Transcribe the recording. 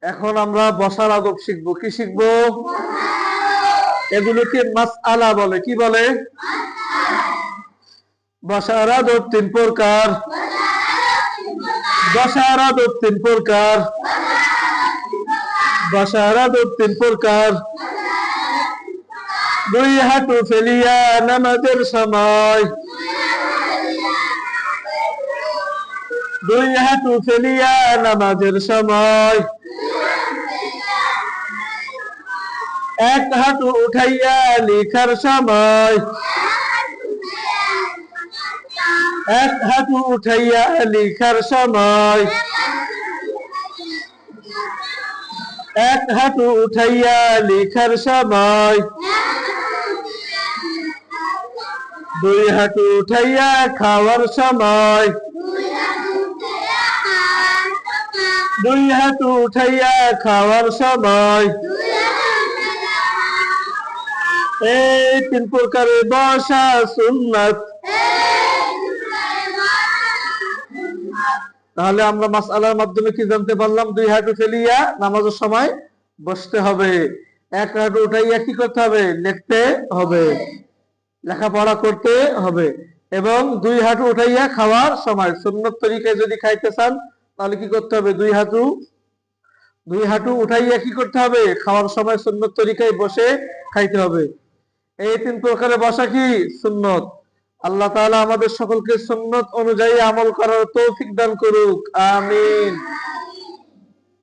এখন আমরা বসার আদব শিখবো। কি শিখবো? এগুলোকে মাসআলা বলে। কি বলে? বসার আদব তিন প্রকার। বসার আদব তিন প্রকার। বসার আদব তিন প্রকার। দুই হাঁটু ফেলিয়া নামাজের সময়। দুই হাঁটু ফেলিয়া নামাজের সময়। এক হাঁটু উঠাইয়া লিখার সময়। এক হাঁটু উঠাইয়া লিখার সময়। এক হাঁটু উঠাইয়া লিখার সময়। দুই হাঁটু উঠাইয়া খাওয়ার সময়। দুই হাঁটু উঠাইয়া খাওয়ার সময়। এই তিন প্রকারে বসা সুন্নাত। তাহলে আমরা মাসআলার মাধ্যমে কি জানতে পারলাম? দুই হাঁটু ফেলিয়া নামাজের সময় বসতে হবে। এক হাঁটু উঠাইয়া কি করতে হবে? লিখতে হবে, লেখাপড়া করতে হবে। এবং দুই হাঁটু উঠাইয়া খাওয়ার সময়, সুন্নত তরিকায় যদি খাইতে চান তাহলে কি করতে হবে? দুই হাঁটু উঠাইয়া কি করতে হবে? খাওয়ার সময় সুন্নত তরিকায় বসে খাইতে হবে। এই তিন প্রকারে বসা কি? সুন্নত। আল্লাহ তাআলা আমাদের সকলকে সুন্নত অনুযায়ী আমল করার তৌফিক দান করুক। আমিন।